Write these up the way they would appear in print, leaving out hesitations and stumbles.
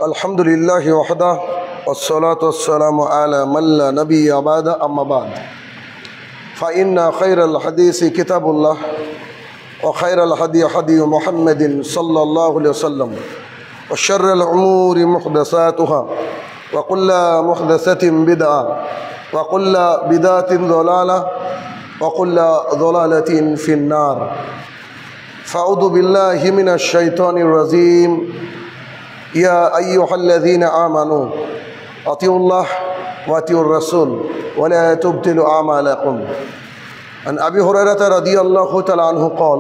الحمد لله وحده والصلاة والسلام على من لا نبي بعد أما بعد فإن خير الحديث كتاب الله وخير الهدي هدي محمد صلى الله عليه وسلم وشر الأمور محدثاتها وكل محدثة بدعة وكل بدعة ضلالة وكل ضلالة في النار فأعوذ بالله من الشيطان الرجيم يا أيها الذين آمنوا أطيعوا الله وأطيعوا الرسول ولا تبطلوا أعمالكم عن أبي هريرة رضي الله تعالى عنه قال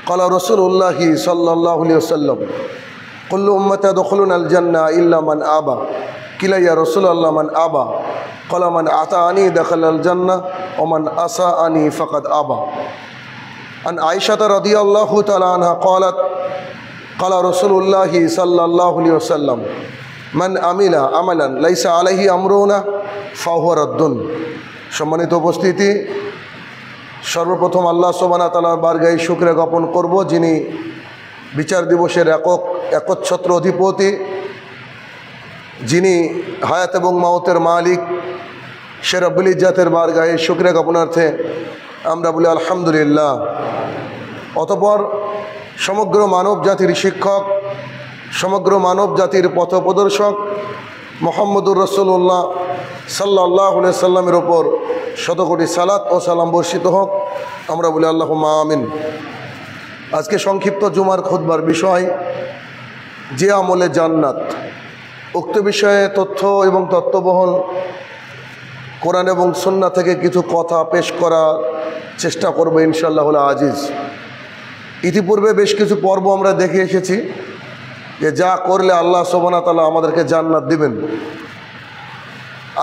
قال رسول الله صلى الله عليه وسلم كل أمة يدخلون الجنة إلا من أبى قيل يا رسول الله من أبى قال من أطاعني دخل الجنة ومن عصاني فقد أبى عن عائشة رضي الله تعالى عنها قالت قال رسول الله صلى الله عليه وسلم من عمل عملا ليس عليه أمرنا فهو رد। সম্মানিত উপস্থিতি, সর্বপ্রথম আল্লাহ সুবহানাহু ওয়া তাআলার বারগাহে শুকরিয়া জ্ঞাপন করব, যিনি বিচার দিবসের একচ্ছত্র অধিপতি, যিনি হায়াত এবং মাউতের মালিক। সে রব্বুল ইজ্জাতের বারগাহে শুকরিয়া জ্ঞাপনার্থে আমরা বলি আলহামদুলিল্লাহ। অতঃপর সমগ্র মানব জাতির শিক্ষক, সমগ্র মানব জাতির পথপ্রদর্শক মুহাম্মদুর রাসূলুল্লাহ সাল্লাল্লাহু আলাইহি সাল্লামের ওপর শতকোটি সালাত ও সালাম বর্ষিত হোক। আমরা বলি আল্লাহুম্মা আমিন। আজকে সংক্ষিপ্ত জুমার খুতবার বিষয় যে আমলে জান্নাত। উক্ত বিষয়ে তথ্য এবং তত্ত্ববহল কোরআন এবং সুন্নাহ থেকে কিছু কথা পেশ করার চেষ্টা করব ইনশাআল্লাহুল আজিজ। ইতিপূর্বে বেশ কিছু পর্ব আমরা দেখে এসেছি যে যা করলে আল্লাহ সুবহানাহু ওয়া তাআলা আমাদেরকে জান্নাত দিবেন।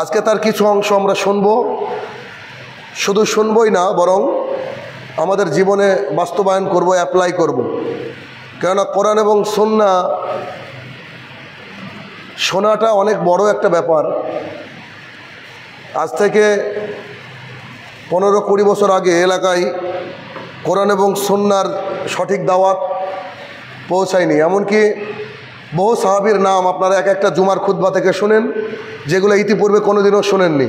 আজকে তার কিছু অংশ আমরা শুনব। শুধু শুনবই না, বরং আমাদের জীবনে বাস্তবায়ন করব, অ্যাপ্লাই করব। কেননা কোরআন এবং সুন্নাহ শোনাটা অনেক বড় একটা ব্যাপার। আজ থেকে 15-20 বছর আগে এলাকায় কোরআন এবং সুন্নাহর সঠিক দাওয়াত পৌঁছায়নি। এমনকি বহু সাহাবীর নাম আপনারা এক একটা জুমার খুতবা থেকে শুনেন, যেগুলো ইতিপূর্বে কোনোদিনও শোনেননি।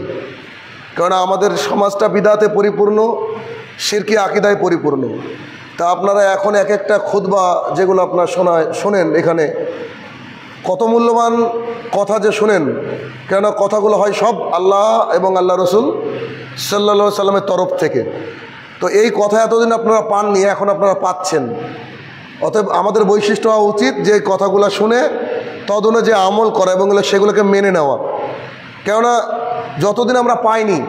কারণ আমাদের সমাজটা বিদআতে পরিপূর্ণ, শিরকি আকীদায় পরিপূর্ণ। তা আপনারা এখন এক একটা খুতবা যেগুলো আপনারা শোনেন, এখানে কত মূল্যবান কথা যে শোনেন, কেন কথাগুলো হয় সব আল্লাহ এবং আল্লাহ রসুল সাল্লাল্লাহু আলাইহি সাল্লামের তরফ থেকে। তো এই কথা এতদিন আপনারা পাননি, এখন আপনারা পাচ্ছেন। অতএব আমাদের বৈশিষ্ট্য হওয়া উচিত যে কথাগুলো শুনে তদনুযায়ী আমল করা এবং সেগুলোকে মেনে নেওয়া। কেননা যতদিন আমরা পাইনি,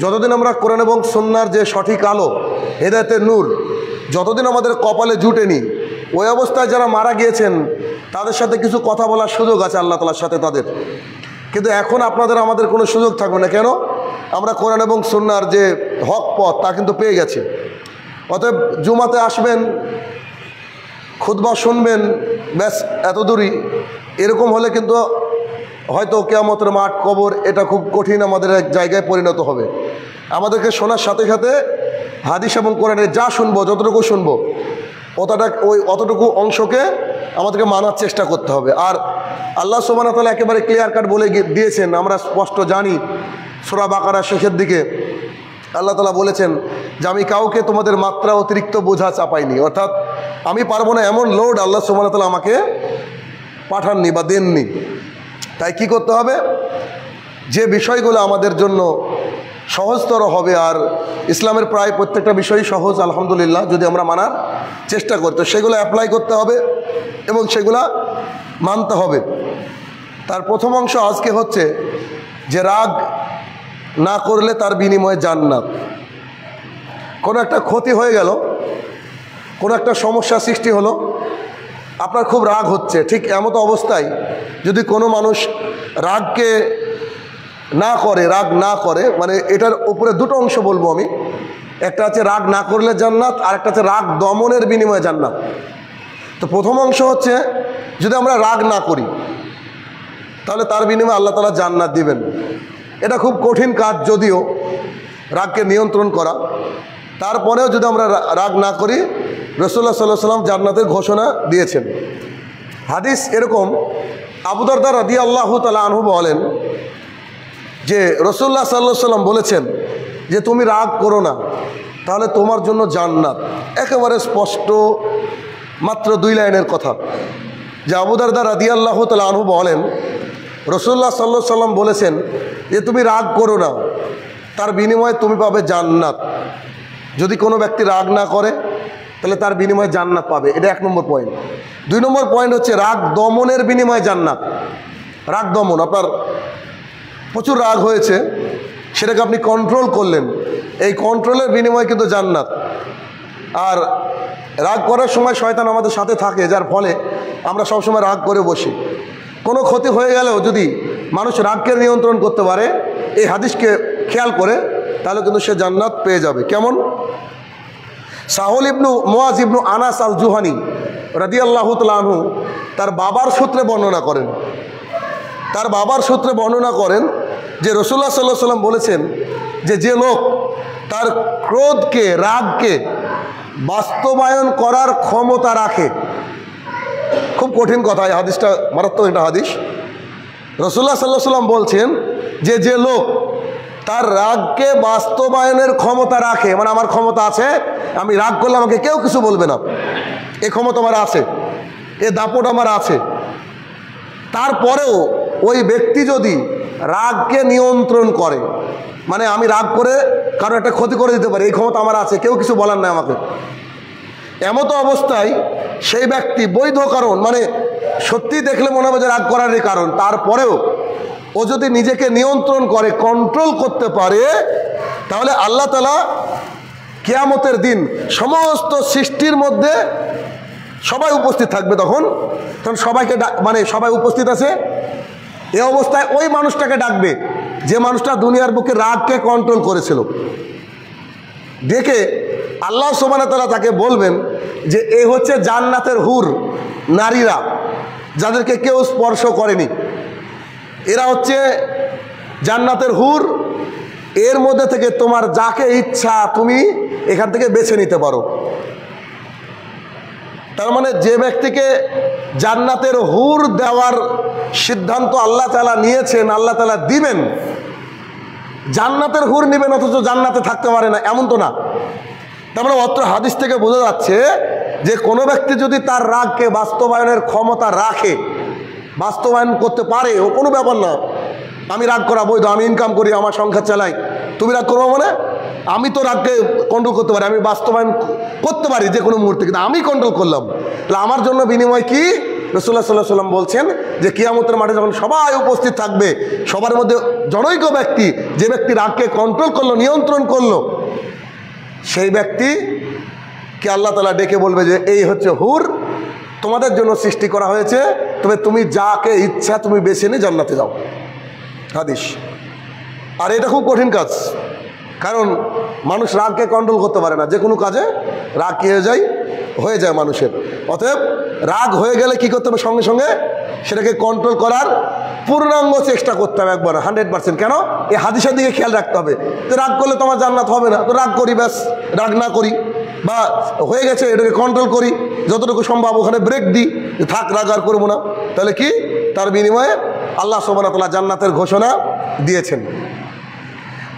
যতদিন আমরা কোরআন এবং সুন্নাহর যে সঠিক আলো, হেদায়েতের নূর যতদিন আমাদের কপালে জুটেনি, ওই অবস্থায় যারা মারা গিয়েছেন তাদের সাথে কিছু কথা বলার সুযোগ আছে আল্লাহ তাআলার সাথে তাদের। কিন্তু এখন আপনাদের আমাদের কোনো সুযোগ থাকবে না। কেন? আমরা কোরআন এবং সুন্নাহর যে হক পথ তা কিন্তু পেয়ে গেছি। অতএব জুমাতে আসবেন, খুতবা শুনবেন, ব্যাস এতদূরই। এরকম হলে কিন্তু হয়তো কিয়ামতের মাঠ, কবর এটা খুব কঠিন আমাদের এক জায়গায় পরিণত হবে। আমাদেরকে শোনার সাথে সাথে হাদিস এবং কোরআনের যা শুনবো, যতটুকু শুনবো, অতটুকু অংশকে আমাদেরকে মানার চেষ্টা করতে হবে। আর আল্লাহ সুবহানাহু ওয়া তাআলা একেবারে ক্লিয়ার কাট বলে দিয়েছেন, আমরা স্পষ্ট জানি। সূরা বাকারা শেষের দিকে আল্লাহ তাআলা বলেছেন যে আমি কাউকে তোমাদের মাত্রা অতিরিক্ত বোঝা চাপাইনি, অর্থাৎ আমি পারবো না এমন লোড আল্লাহ সুবহানাহু ওয়া তাআলা আমাকে পাঠাননি বা দেননি। তাই কি করতে হবে? যে বিষয়গুলো আমাদের জন্য সহজতর হবে, আর ইসলামের প্রায় প্রত্যেকটা বিষয়ই সহজ আলহামদুলিল্লাহ যদি আমরা মানার চেষ্টা করি, তো সেগুলো অ্যাপ্লাই করতে হবে এবং সেগুলা মানতে হবে। তার প্রথম অংশ আজকে হচ্ছে যে রাগ না করলে তার বিনিময়ে জান্নাত। কোনো একটা ক্ষতি হয়ে গেল, কোনো একটা সমস্যা সৃষ্টি হলো, আপনার খুব রাগ হচ্ছে, ঠিক এমতো অবস্থায় যদি কোনো মানুষ রাগকে রাগ না করে, মানে এটার উপরে দুটো অংশ বলবো আমি। একটা হচ্ছে রাগ না করলে জান্নাত, আর একটা হচ্ছে রাগ দমনের বিনিময়ে জান্নাত। তো প্রথম অংশ হচ্ছে যদি আমরা রাগ না করি তাহলে তার বিনিময়ে আল্লাহ তাআলা জান্নাত দিবেন। এটা খুব কঠিন কাজ যদিও, রাগকে নিয়ন্ত্রণ করা। তারপরেও যদি আমরা রাগ না করি, রাসূলুল্লাহ সাল্লাল্লাহু আলাইহি ওয়াসাল্লাম জান্নাতের ঘোষণা দিয়েছেন। হাদিস এরকম, আবু দারদা রাদিয়াল্লাহু তাআলা আনহু বলেন যে রাসূলুল্লাহ সাল্লাল্লাহু আলাইহি ওয়াসাল্লাম বলেছেন যে তুমি রাগ করো না, তাহলে তোমার জন্য জান্নাত। একেবারে স্পষ্ট, মাত্র 2 লাইনের কথা। যে আবু দারদা রাদিয়াল্লাহু তাআলা আনহু বলেন রাসূলুল্লাহ সাল্লাল্লাহু আলাইহি ওয়াসাল্লাম বলেছেন যে তুমি রাগ করো না, তার বিনিময়ে তুমি পাবে জান্নাত। যদি কোনো ব্যক্তি রাগ না করে তাহলে তার বিনিময়ে জান্নাত পাবে। এটা 1 নম্বর পয়েন্ট। 2 নম্বর পয়েন্ট হচ্ছে রাগ দমনের বিনিময়ে জান্নাত। রাগ দমন, আপনার প্রচুর রাগ হয়েছে, সেটাকে আপনি কন্ট্রোল করলেন, এই কন্ট্রোলের বিনিময়ে কিন্তু জান্নাত। আর রাগ করার সময় শয়তান আমাদের সাথে থাকে, যার ফলে আমরা সবসময় রাগ করে বসি। কোনো ক্ষতি হয়ে গেলেও যদি মানুষ রাগকে নিয়ন্ত্রণ করতে পারে এই হাদিসকে খেয়াল করে, তাহলে কিন্তু সে জান্নাত পেয়ে যাবে। কেমন? সাহল ইবনু মুআজ ইবনু আনাস আল জুহানি রাদিয়াল্লাহু তাআলা আনহু তার বাবার সূত্রে বর্ণনা করেন, যে রাসূলুল্লাহ সাল্লাল্লাহু আলাইহি ওয়াসাল্লাম বলেছেন যে লোক তার ক্রোধকে, রাগকে বাস্তবায়ন করার ক্ষমতা রাখে। খুব কঠিন কথা, এই হাদিসটা মারাত্মক একটা হাদিস। রাসূলুল্লাহ সাল্লাল্লাহু আলাইহি ওয়াসাল্লাম বলছেন যে লোক তার রাগকে বাস্তবায়নের ক্ষমতা রাখে, মানে আমার ক্ষমতা আছে, আমি রাগ করলে আমাকে কেউ কিছু বলবে না, এ ক্ষমতা আমার আছে, এ দাপট আমার আছে। তারপরেও ওই ব্যক্তি যদি রাগকে নিয়ন্ত্রণ করে, মানে আমি রাগ করে কারো একটা ক্ষতি করে দিতে পারি, এই ক্ষমতা আমার আছে, কেউ কিছু বলার নাই আমাকে, এমতো অবস্থায় সেই ব্যক্তি বৈধ কারণ, মানে সত্যি দেখলে মনে হবে যে রাগ করারই কারণ, তারপরেও ও যদি নিজেকে নিয়ন্ত্রণ করে, কন্ট্রোল করতে পারে, তাহলে আল্লাহ তাআলা কিয়ামতের দিন সমস্ত সৃষ্টির মধ্যে সবাই উপস্থিত থাকবে। তখন সবাইকে মানে সবাই উপস্থিত আছে, এ অবস্থায় ওই মানুষটাকে ডাকবে যে মানুষটা দুনিয়ার বুকে রাগকে কন্ট্রোল করেছিল। ডেকে আল্লাহ সুবহানাহু ওয়া তাআলা তাকে বলবেন যে এ হচ্ছে জান্নাতের হুর, নারীরা যাদেরকে কেউ স্পর্শ করেনি, এরা হচ্ছে জান্নাতের হুর, এর মধ্যে থেকে তোমার যাকে ইচ্ছা তুমি এখান থেকে বেছে নিতে পারো। তার মানে যে ব্যক্তিকে জান্নাতের হুর দেওয়ার সিদ্ধান্ত আল্লাহ তাআলা নিয়েছেন, আল্লাহ তাআলা দিবেন, জান্নাতের হুর নেবেন অথচ জান্নাতে থাকতে পারে না, এমন তো না। তার মানে অত্র হাদিস থেকে বোঝা যাচ্ছে যে কোনো ব্যক্তি যদি তার রাগকে বাস্তবায়নের ক্ষমতা রাখে, বাস্তবায়ন করতে পারে, ও কোনো ব্যাপার না, আমি রাগ করা বৈধ, আমি ইনকাম করি, আমার সংসার চালাই, তুমি রাগ করবো মানে আমি তো রাগকে কন্ট্রোল করতে পারি, আমি বাস্তবায়ন করতে পারি যে কোনো মুহূর্তে, কিন্তু আমি কন্ট্রোল করলাম, তাহলে আমার জন্য বিনিময় কি? রাসূলুল্লাহ সাল্লাল্লাহু আলাইহি ওয়াসাল্লাম বলছেন যে কিয়ামতের মাঠে যখন সবাই উপস্থিত থাকবে, সবার মধ্যে জনৈক ব্যক্তি, যে ব্যক্তি রাগকে কন্ট্রোল করলো, নিয়ন্ত্রণ করলো, সেই ব্যক্তি কে আল্লাহ তাআলা ডেকে বলবে যে এই হচ্ছে হুর, তোমাদের জন্য সৃষ্টি করা হয়েছে, তবে তুমি যাকে ইচ্ছা তুমি বেছে নিয়ে জান্নাতে যাও। হাদিস। আর এটা খুব কঠিন কাজ, কারণ মানুষ রাগকে কন্ট্রোল করতে পারে না, যে কোনো কাজে রাগ কি হয়ে যায় মানুষের। অতএব রাগ হয়ে গেলে কি করতে হবে? সঙ্গে সঙ্গে সেটাকে কন্ট্রোল করার পূর্ণাঙ্গ চেষ্টা করতে হবে, একবার 100%। কেন? এই হাদিসের দিকে খেয়াল রাখতে হবে। তো রাগ করলে তোমার জান্নাত হবে না, তো রাগ করি, ব্যাস রাগ না করি, বা হয়ে গেছে এটাকে কন্ট্রোল করি, যতটুকু সম্ভব ওখানে ব্রেক দিই, থাক রাগ আর করবো না, তাহলে কি? তার বিনিময়ে আল্লাহ সুবহানাহু ওয়া তাআলা জান্নাতের ঘোষণা দিয়েছেন।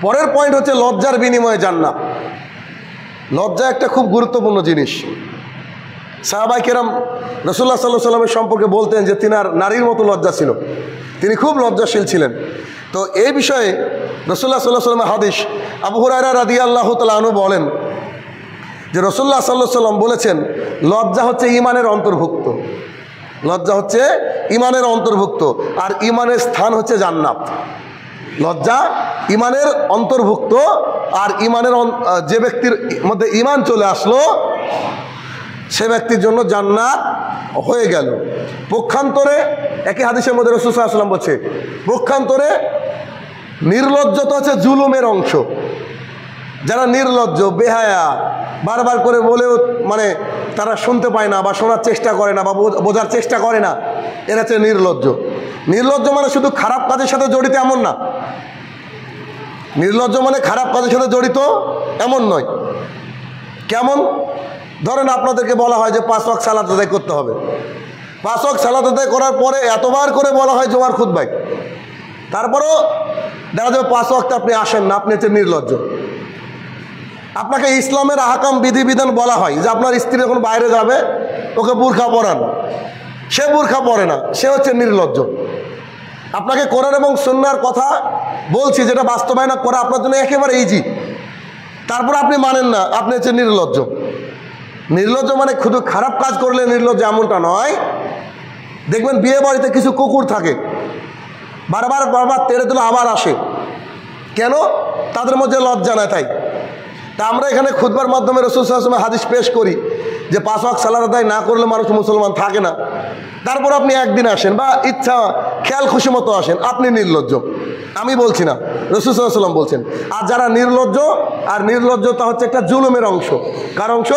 পরের পয়েন্ট হচ্ছে লজ্জার বিনিময়ে জান্নাত। লজ্জা একটা খুব গুরুত্বপূর্ণ জিনিস। সাহাবায়ে কেরাম রাসূলুল্লাহ সাল্লাল্লাহু আলাইহি ওয়াসাল্লামের সম্পর্কে বলতেন যে তিনার নারীর মতো লজ্জা ছিল, তিনি খুব লজ্জাশীল ছিলেন। তো এই বিষয়ে রাসূলুল্লাহ সাল্লাল্লাহু আলাইহি ওয়াসাল্লামের হাদিস, আবু হুরায়রা রাদিয়াল্লাহু তাআলা আনহু বলেন যে রাসূলুল্লাহ সাল্লাল্লাহু আলাইহি ওয়াসাল্লাম বলেছেন লজ্জা হচ্ছে ঈমানের অন্তর্ভুক্ত, লজ্জা হচ্ছে ঈমানের অন্তর্ভুক্ত, আর ঈমানের স্থান হচ্ছে জান্নাত। লজ্জা ঈমানের অন্তর্ভুক্ত, আর ঈমানের যে ব্যক্তির মধ্যে ঈমান চলে আসলো সে ব্যক্তির জন্য জান্নাত হয়ে গেল। পক্ষান্তরে একই হাদিসের মধ্যে রাসূল সাল্লাল্লাহু আলাইহি ওয়াসাল্লাম বলছে, পক্ষান্তরে নির্লজ্জতা হচ্ছে জুলুমের অংশ। যারা নির্লজ্জ, বেহায়া, বারবার করে বলেও মানে তারা শুনতে পায় না, বা শোনার চেষ্টা করে না, বা বোঝার চেষ্টা করে না, এরা হচ্ছে নির্লজ্জ। নির্লজ্জ মানে শুধু খারাপ কাজের সাথে জড়িত এমন না, নির্লজ্জ মানে খারাপ কাজের সাথে জড়িত এমন নয়। কেমন? ধরেন আপনাদেরকে বলা হয় যে 5 ওয়াক্ত সালাত আদায় করতে হবে, 5 ওয়াক্ত সালাত আদায় করার পরে এতবার করে বলা হয় জুমার খুতবায়, তারপরেও দেখা যাবে 5 ওয়াক্ত আপনি আসেন না, আপনি হচ্ছে নির্লজ্জ। আপনাকে ইসলামের আহকাম বিধিবিধান বলা হয় যে আপনার স্ত্রী যখন বাইরে যাবে ওকে বুরখা পরান, সে বুরখা পরে না, সে হচ্ছে নির্লজ্জ। আপনাকে কোরআন এবং সুন্নাহর কথা বলছি যেটা বাস্তবায়ন করা আপনার জন্য একেবারে ইজি, তারপর আপনি মানেন না, আপনি হচ্ছে নির্লজ্জ। নির্লজ্জ মানে শুধু খারাপ কাজ করলে নির্লজ্জ এমনটা নয়। দেখবেন বিয়ে বাড়িতে কিছু কুকুর থাকে, বারবার বারবার তেড়ে তুলে আবার আসে, কেন? তাদের মধ্যে লজ্জা না তাই। তা আমরা এখানে খুতবার মাধ্যমে রাসূল সাল্লাল্লাহু আলাইহি ওয়াসাল্লাম হাদিস পেশ করি যে 5 ওয়াক্ত সালাত আদায় না করলে মানুষ মুসলমান থাকে না, তারপর আপনি একদিন আসেন বা ইচ্ছা খেয়াল খুশি মতো আসেন, আপনি নির্লজ্জ। আমি বলছি না, রাসূল সাল্লাল্লাহু আলাইহি ওয়াসাল্লাম বলছেন। আর যারা নির্লজ্জ, আর নির্লজ্জতা হচ্ছে একটা জুলুমের অংশ। কার অংশ?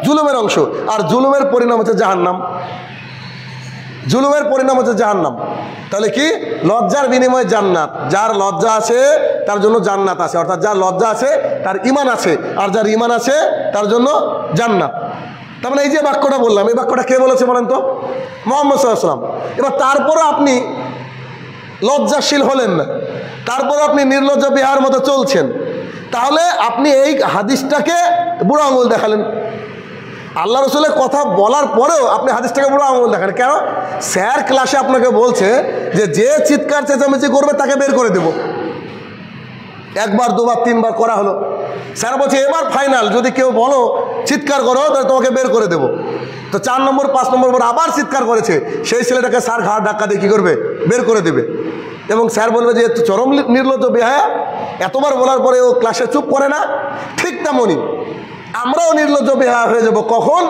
জুলুমের অংশ। আর জুলুমের পরিণাম হচ্ছে জাহান্নাম। জুলুমের পরিণাম হচ্ছে জাহান্নাম। তাহলে কি? লজ্জার বিনিময়ে জান্নাত। যার লজ্জা আছে তার জন্য জান্নাত আছে, অর্থাৎ যার লজ্জা আছে তার ঈমান আছে, আর যার ঈমান আছে তার জন্য জান্নাত। তার মানে এই যে বাক্যটা বললাম, এই বাক্যটা কে বলেছে বলেন তো? মুহাম্মদ সাল্লাল্লাহু আলাইহি ওয়াসাল্লাম। এবার তারপরে আপনি লজ্জাশীল হলেন না, তারপরে আপনি নির্লজ্জ বিহার মতো চলছেন, তাহলে আপনি এই হাদিসটাকে বুড়ো আঙুল দেখালেন। আল্লাহ রসুলের কথা বলার পরেও আপনি হাদিসটাকে বুড়ো আঙুল দেখান কেন? স্যার ক্লাসে আপনাকে বলছে যে যে চিৎকার চেঁচামেচি করবে তাকে বের করে দেব। একবার, দুবার, তিনবার করা হলো, স্যার বলছে এবার ফাইনাল, যদি কেউ বলো চিৎকার করো তাহলে তোমাকে বের করে দেবো। তো 4 নম্বর 5 নম্বর পর আবার চিৎকার করেছে, সেই ছেলেটাকে স্যার ঘাড় ধাক্কা দিয়ে কী করবে? বের করে দেবে। এবং স্যার বলবে যে চরম নির্লজ্জ বেহায়া, এতবার বলার পরে ও ক্লাসে চুপ করে না। ঠিক তেমনই আমরাও নির্লজ্জ বেহায়া হয়ে যাব কখন?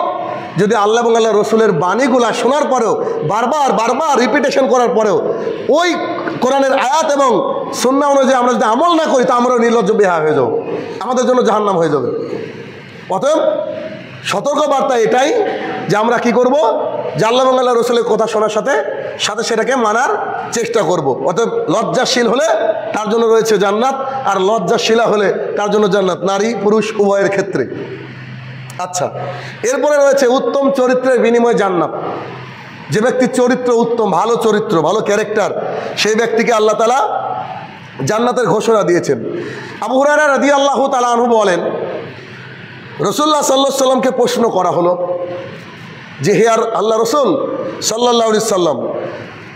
যদি আল্লাহ এবং আল্লাহ রসুলের বাণীগুলা শোনার পরেও বারবার বারবার রিপিটেশন করার পরেও ওই কোরআনের আয়াত এবং সুন্নাহ অনুযায়ী আমরা যদি আমল না করি, তা আমরাও নির্লজ্জ বেহায়া হয়ে যাব, আমাদের জন্য জাহান্নাম হয়ে যাবে। অতএব সতর্ক বার্তা এটাই যে আমরা কি করব? যে আল্লাহ এবং আল্লাহ রসুলের কথা শোনার সাথে সাথে সেটাকে মানার চেষ্টা করব। অতএব লজ্জাশীল হলে তার জন্য রয়েছে জান্নাত, আর লজ্জাশীলা হলে তার জন্য জান্নাত, নারী পুরুষ উভয়ের ক্ষেত্রে। আচ্ছা, এরপরে রয়েছে উত্তম চরিত্রের বিনিময়ে জান্নাত। যে ব্যক্তির চরিত্র উত্তম, ভালো চরিত্র, ভালো ক্যারেক্টার, সেই ব্যক্তিকে আল্লাহ তাআলা জান্নাতের ঘোষণা দিয়েছেন। আবু হুরায়রা রাদিয়াল্লাহু তাআলা আনহু বলেন, রাসূলুল্লাহ সাল্লাল্লাহু আলাইহি সাল্লামকে প্রশ্ন করা হলো যে হে আর আল্লাহ রসুল সাল্লাল্লাহু আলাইহি সাল্লাম,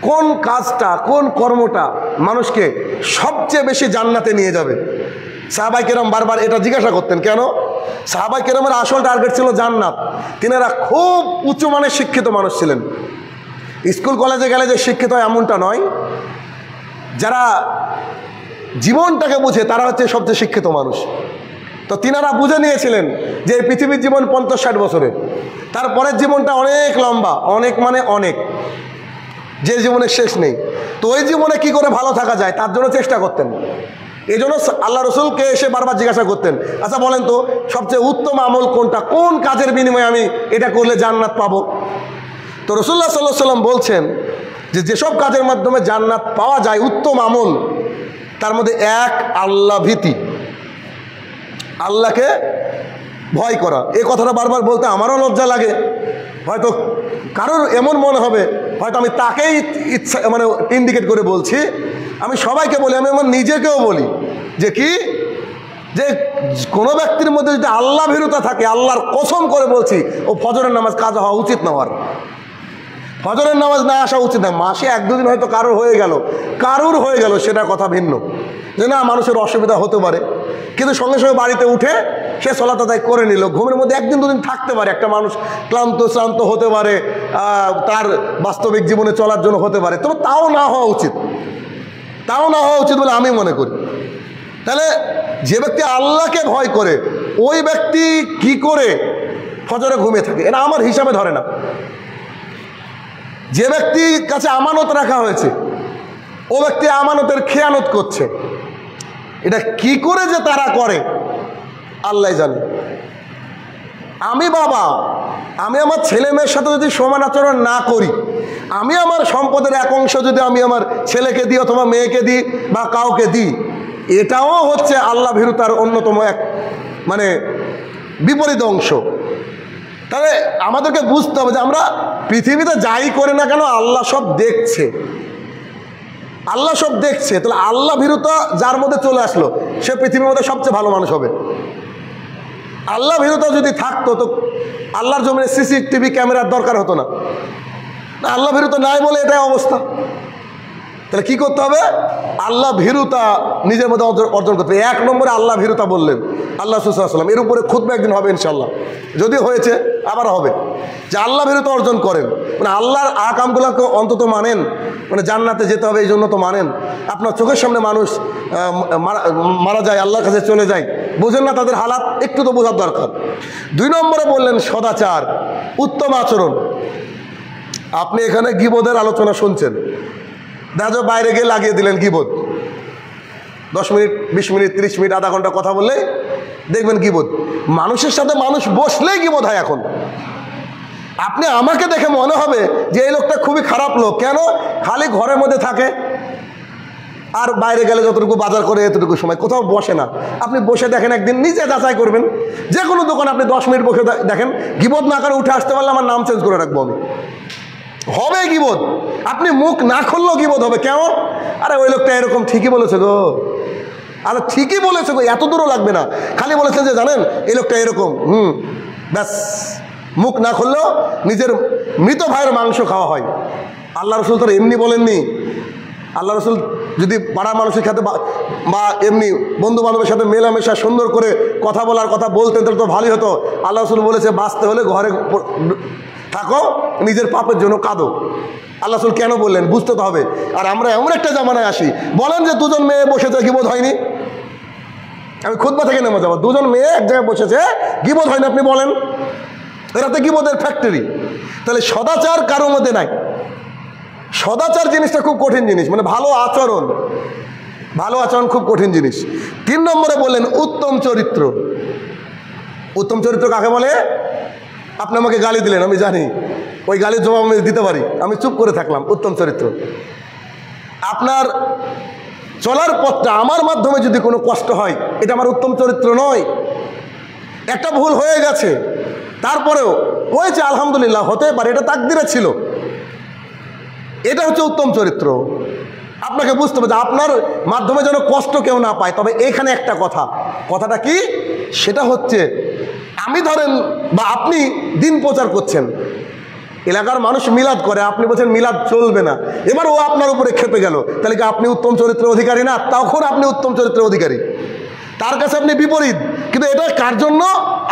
কোন কাজটা, কোন কর্মটা মানুষকে সবচেয়ে বেশি জান্নাতে নিয়ে যাবে? সাহাবায়ে কেরাম বারবার এটা জিজ্ঞাসা করতেন। কেন? সাহাবায়ে কেরামের আসল টার্গেট ছিল জান্নাত। তিনারা খুব উঁচু মানের শিক্ষিত মানুষ ছিলেন। স্কুল কলেজে গেলে যে শিক্ষিত হয় এমনটা নয়, যারা জীবনটাকে বুঝে তারা হচ্ছে সবচেয়ে শিক্ষিত মানুষ। তো তিনারা বুঝে নিয়েছিলেন যে এই পৃথিবীর জীবন 50-60 বছরের, তারপরের জীবনটা অনেক লম্বা, অনেক মানে অনেক, যে জীবনের শেষ নেই। তো ওই জীবনে কি করে ভালো থাকা যায় তার জন্য চেষ্টা করতেন। এই জন্য আল্লাহ রসুলকে এসে বারবার জিজ্ঞাসা করতেন, আচ্ছা বলেন তো সবচেয়ে উত্তম আমল কোনটা, কোন কাজের বিনিময়ে আমি এটা করলে জান্নাত পাবো? তো রাসূলুল্লাহ সাল্লাল্লাহু আলাইহি ওয়াসাল্লাম বলছেন যে যেসব কাজের মাধ্যমে জান্নাত পাওয়া যায়, উত্তম আমল, তার মধ্যে এক আল্লাহ ভীতি, আল্লাহকে ভয় করা। এই কথাটা বারবার বলতে আমারও লজ্জা লাগে। হয়তো কারোর এমন মনে হবে হয়তো আমি তাকেই ইচ্ছা মানে ইন্ডিকেট করে বলছি। আমি সবাইকে বলি, আমি আমার নিজেকেও বলি যে কি, যে কোনো ব্যক্তির মধ্যে যদি আল্লাহ ভীরুতা থাকে, আল্লাহর কসম করে বলছি, ও ফজরের নামাজ কাজা হওয়া উচিত না। হওয়ার ফজরের নামাজ না আসা উচিত না। মাসে 1-2 দিন হয়তো কারোর হয়ে গেল সেটা কথা ভিন্ন, যে না মানুষের অসুবিধা হতে পারে, কিন্তু সঙ্গে সঙ্গে বাড়িতে উঠে সে সালাত আদায় করে নিল। ঘুমের মধ্যে 1-2 দিন থাকতে পারে, একটা মানুষ ক্লান্ত হতে পারে, তার বাস্তবিক জীবনে চলার জন্য হতে পারে, তবে তাও না হওয়া উচিত বলে আমি মনে করি। তাহলে যে ব্যক্তি আল্লাহকে ভয় করে ওই ব্যক্তি কি করে ফজরে ঘুমিয়ে থাকে, এটা আমার হিসাবে ধরে না। যে ব্যক্তির কাছে আমানত রাখা হয়েছে ও ব্যক্তি আমানতের খেয়ানত করছে, এটা কি করে যে তারা করে আল্লাহ জানে। আমি বাবা, আমি আমার ছেলে মেয়ের সাথে যদি সমান আচরণ না করি, আমি আমার সম্পদের এক অংশ যদি আমি আমার ছেলেকে দিই অথবা মেয়েকে দিই বা কাউকে দিই, এটাও হচ্ছে আল্লাহ ভীরুতার অন্যতম এক মানে বিপরীত অংশ। তাহলে আমাদেরকে বুঝতে হবে যে আমরা পৃথিবীতে যাই করে না কেন আল্লাহ সব দেখছে, আল্লাহ সব দেখছে। তাহলে আল্লাহ ভীরুতা যার মধ্যে চলে আসলো সে পৃথিবীর মধ্যে সবচেয়ে ভালো মানুষ হবে। আল্লাহ ভীরুতা যদি থাকতো তো আল্লাহর জমিনে সিসিটিভি ক্যামেরার দরকার হতো না। আল্লাহ ভীরুতা নাই বলে এটাই অবস্থা। তাহলে কি করতে হবে? আল্লাহ ভীরুতা নিজের মধ্যে অর্জন করতে হবে। 1 নম্বরে আল্লাহ ভীরুতা বললেন আল্লাহ রাসূল সাল্লাল্লাহু আলাইহি ওয়াসাল্লাম। এর উপরে খুতবা একদিন হবে ইনশাআল্লাহ, যদি হয়েছে আবার হবে, যে আল্লাহ ভীরুতা অর্জন করেন। মানে আল্লাহর আহকামগুলোকে অন্তত মানেন, মানে জান্নাতে যেতে হবে এই জন্য তো মানেন। আপনার চোখের সামনে মানুষ মারা যায়, আল্লাহর কাছে চলে যায়, বোঝেন না তাদের হালাত, একটু তো বোঝার দরকার। 2 নম্বরে বললেন সদাচার, উত্তম আচরণ। আপনি এখানে গীবতের আলোচনা শুনছেন, দেখা বাইরে গিয়ে লাগিয়ে দিলেন গীবত, 10 মিনিট 20 মিনিট 30 মিনিট আধা ঘন্টা কথা বললে দেখবেন গীবত। মানুষের সাথে মানুষ বসলেই গীবত হয় এখন। আপনি আমাকে দেখে মনে হবে যে এই লোকটা খুবই খারাপ লোক, কেন? খালি ঘরের মধ্যে থাকে আর বাইরে গেলে যতটুকু বাজার করে এতটুকু সময়, কোথাও বসে না। আপনি বসে দেখেন, একদিন নিজে যাচাই করবেন, যে কোনো দোকান আপনি 10 মিনিট বসে দেখেন, গীবত না করে উঠে আসতে পারলে আমার নাম চেঞ্জ করে রাখবো আমি। হবে গীবত, আপনি মুখ না খুললেও গীবত হবে। কেমন? আরে ওই লোকটা এরকম, ঠিকই বলেছে গো, আরে ঠিকই বলেছে গো, এত দূরও লাগবে না, খালি বলেছে যে জানেন এই লোকটা এরকম, ব্যাস। মুখ না খুললেও নিজের মৃত ভাইয়ের মাংস খাওয়া হয়। আল্লাহ রসুল তো এমনি বলেননি। আল্লাহ রসুল যদি পাড়া মানুষের সাথে বা এমনি বন্ধু বান্ধবের সাথে মেলামেশা সুন্দর করে কথা বলার কথা বলতেন তাহলে তো ভালোই হতো। আল্লাহ রসুল বলেছে বাঁচতে হলে ঘরে থাকো, নিজের পাপের জন্য কাঁদো। আল্লাহ রসুল কেন বললেন বুঝতে তো হবে। আর আমরা এমন একটা জামানায় আসি, বলেন যে 2জন মেয়ে বসেছে, গীবত হয়নি? আমি খুতবা থেকে নেমে যাবো, 2জন মেয়ে এক জায়গায় বসেছে, গীবত হয়নি? আপনি বলেন, এরা তো গীবতের ফ্যাক্টরি। তাহলে সদাচার কারোর মধ্যে নাই। সদাচার জিনিসটা খুব কঠিন জিনিস, মানে ভালো আচরণ, ভালো আচরণ খুব কঠিন জিনিস। 3 নম্বরে বললেন উত্তম চরিত্র। উত্তম চরিত্র কাকে বলে? আপনি আমাকে গালি দিলেন, আমি জানি, ওই গালির জবাব আমি দিতে পারি, আমি চুপ করে থাকলাম, উত্তম চরিত্র। আপনার চলার পথটা আমার মাধ্যমে যদি কোনো কষ্ট হয়, এটা আমার উত্তম চরিত্র নয়। একটা ভুল হয়ে গেছে, তারপরেও হয়েছে আলহামদুলিল্লাহ, হতে পারে, এটা তাকদিরে ছিল, এটা হচ্ছে উত্তম চরিত্র। আপনাকে বুঝতে হবে যে আপনার মাধ্যমে যেন কষ্ট কেউ না পায়। তবে এখানে একটা কথাটা কি? সেটা হচ্ছে, আমি ধরেন বা আপনি দিন প্রচার করছেন, এলাকার মানুষ মিলাদ করে, আপনি বলছেন মিলাদ চলবে না, এবার ও আপনার উপরে খেপে গেল, তাহলে কি আপনি উত্তম চরিত্রের অধিকারী না? তখন আপনি উত্তম চরিত্রের অধিকারী, তার কাছে আপনি বিপরীত। কিন্তু এটা কার জন্য?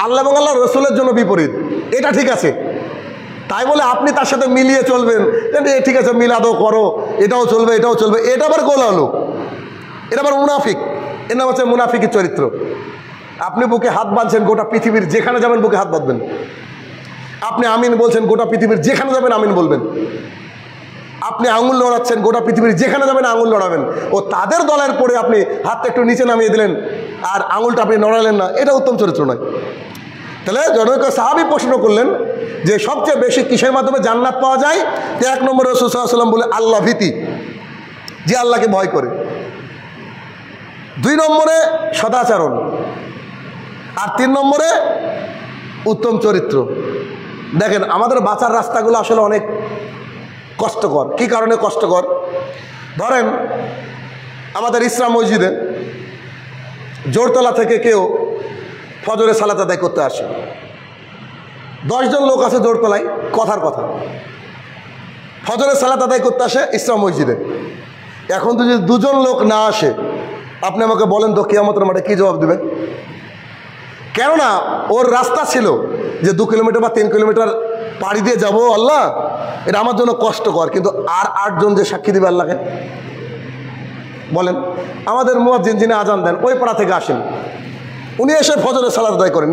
আল্লাহ এবং আল্লাহ রসুলের জন্য বিপরীত। এটা ঠিক আছে, তাই বলে আপনি তার সাথে মিলিয়ে চলবেন, ঠিক আছে মিলাদও করো, এটাও চলবে এটাও চলবে, এটা আবার গোলালো, এটা আবার মুনাফিক। এর নাম হচ্ছে মুনাফিকের চরিত্র। আপনি বুকে হাত বাঁধছেন, গোটা পৃথিবীর যেখানে যাবেন বুকে হাত বাঁধবেন। আপনি আমিন বলছেন, গোটা পৃথিবীর যেখানে যাবেন আমিন বলবেন। আপনি আঙুল লড়াচ্ছেন, গোটা পৃথিবীর যেখানে যাবেন আঙুল লড়াবেন। ও তাদের দলের পরে আপনি হাতটা একটু নিচে নামিয়ে দিলেন আর আঙুলটা আপনি নড়ালেন না, এটা উত্তম চরিত্র নয়। তাহলে জনৈক সাহাবী প্রশ্ন করলেন যে সবচেয়ে বেশি কিসের মাধ্যমে জান্নাত পাওয়া যায়? 1 নম্বরে রাসূল সাল্লাল্লাহু আলাইহি ওয়াসাল্লাম বলে আল্লাহ ভীতি, যে আল্লাহকে ভয় করে। 2 নম্বরে সদাচরণ, আর 3 নম্বরে উত্তম চরিত্র। দেখেন আমাদের বাঁচার রাস্তাগুলো আসলে অনেক কষ্টকর। কি কারণে কষ্টকর? ধরেন আমাদের ইসলাম মসজিদে জোরতলা থেকে কেউ ফজরে সালাত আদায় করতে আসে, 10 জন লোক আছে জোরতলায়, কথার কথা ফজরে সালাত আদায় করতে আসে ইসলাম মসজিদে। এখন যদি 2 জন লোক না আসে, আপনি আমাকে বলেন তো কিয়ামতের মাঠে কি জবাব দেবেন? কেননা ওর রাস্তা ছিল যে 2 কিলোমিটার বা 3 কিলোমিটার পাড়ি দিয়ে যাব, আল্লাহ এটা আমার জন্য কষ্টকর, কিন্তু আর 8 জন যে সাক্ষী দিবে আল্লাহকে, বলেন। আমাদের মুয়াজ্জিন যিনি আজান দেন ওই পাড়া থেকে আসেন, উনি এসে ফজরের সালাত আদায় করেন।